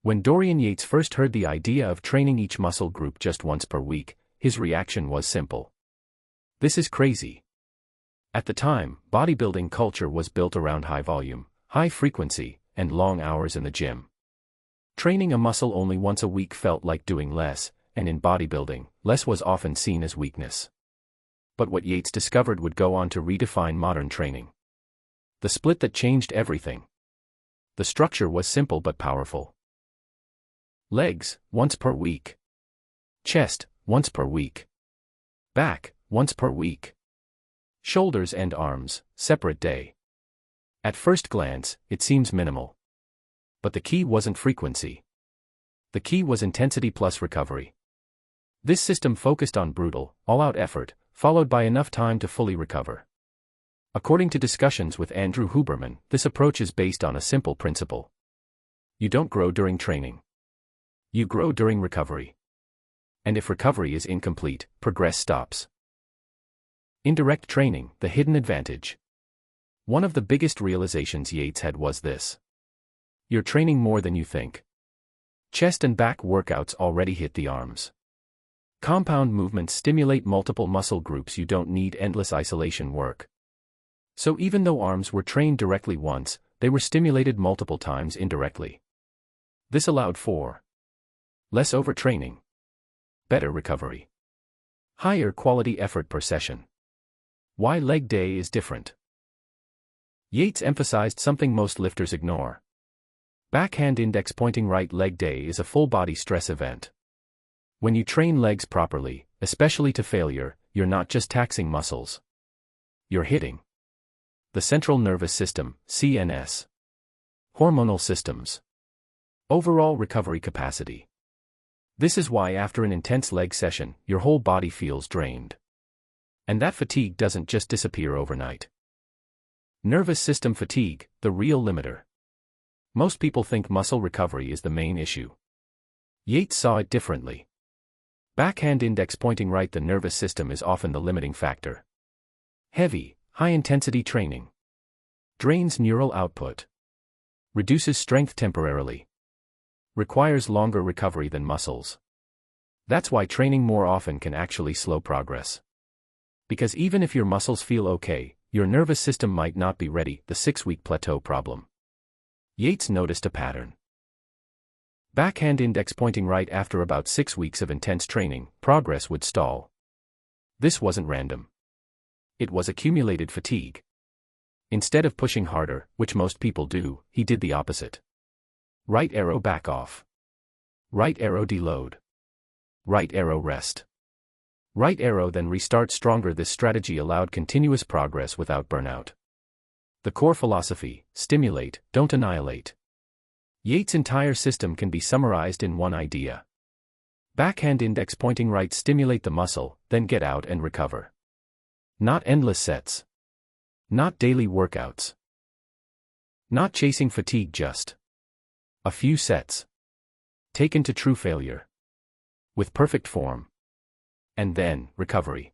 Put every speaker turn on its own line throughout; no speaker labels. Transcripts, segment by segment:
When Dorian Yates first heard the idea of training each muscle group just once per week, his reaction was simple. This is crazy. At the time, bodybuilding culture was built around high volume, high frequency, and long hours in the gym. Training a muscle only once a week felt like doing less, and in bodybuilding, less was often seen as weakness. But what Yates discovered would go on to redefine modern training. The split that changed everything. The structure was simple but powerful. Legs, once per week. Chest, once per week. Back, once per week. Shoulders and arms, separate day. At first glance, it seems minimal. But the key wasn't frequency. The key was intensity plus recovery. This system focused on brutal, all-out effort, followed by enough time to fully recover. According to discussions with Andrew Huberman, this approach is based on a simple principle. You don't grow during training. You grow during recovery. And if recovery is incomplete, progress stops. Indirect training, the hidden advantage. One of the biggest realizations Yates had was this. You're training more than you think. Chest and back workouts already hit the arms. Compound movements stimulate multiple muscle groups. You don't need endless isolation work. So even though arms were trained directly once, they were stimulated multiple times indirectly. This allowed for less overtraining, better recovery, higher quality effort per session. Why leg day is different. Yates emphasized something most lifters ignore. Backhand index pointing right leg day is a full-body stress event. When you train legs properly, especially to failure, you're not just taxing muscles. You're hitting the central nervous system, CNS, hormonal systems, overall recovery capacity. This is why after an intense leg session, your whole body feels drained. And that fatigue doesn't just disappear overnight. Nervous system fatigue, the real limiter. Most people think muscle recovery is the main issue. Yates saw it differently. Backhand index pointing right, the nervous system is often the limiting factor. Heavy, high-intensity training drains neural output, reduces strength temporarily, requires longer recovery than muscles. That's why training more often can actually slow progress. Because even if your muscles feel okay, your nervous system might not be ready, the 6-week plateau problem. Yates noticed a pattern. Backhand index pointing right, after about 6 weeks of intense training, progress would stall. This wasn't random. It was accumulated fatigue. Instead of pushing harder, which most people do, he did the opposite. Right arrow back off. Right arrow deload. Right arrow rest. Right arrow then restart stronger. This strategy allowed continuous progress without burnout. The core philosophy: stimulate, don't annihilate. Yates' entire system can be summarized in one idea. Backhand index pointing right, stimulate the muscle, then get out and recover. Not endless sets. Not daily workouts. Not chasing fatigue, just a few sets. Taken to true failure. With perfect form. And then, recovery.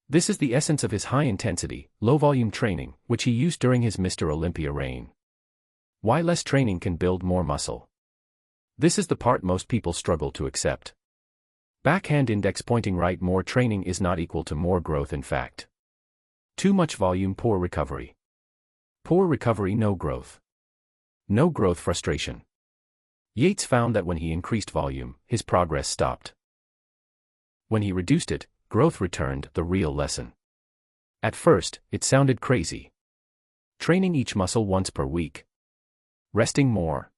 This is the essence of his high-intensity, low-volume training, which he used during his Mr. Olympia reign. Why less training can build more muscle. This is the part most people struggle to accept. Backhand index pointing right, more training is not equal to more growth. In fact, too much volume, poor recovery. Poor recovery, no growth. No growth, frustration. Yates found that when he increased volume, his progress stopped. When he reduced it, growth returned, the real lesson. At first, it sounded crazy. Training each muscle once per week. Resting more.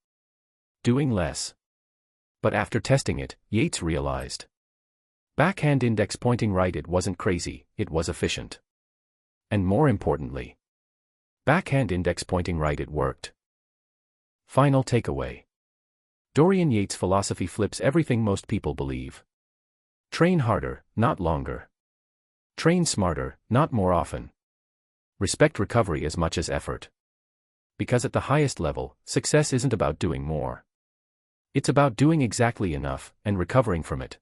Doing less. But after testing it, Yates realized. Backhand index pointing right, it wasn't crazy, it was efficient. And more importantly, backhand index pointing right, it worked. Final takeaway. Dorian Yates' philosophy flips everything most people believe. Train harder, not longer. Train smarter, not more often. Respect recovery as much as effort. Because at the highest level, success isn't about doing more. It's about doing exactly enough, and recovering from it.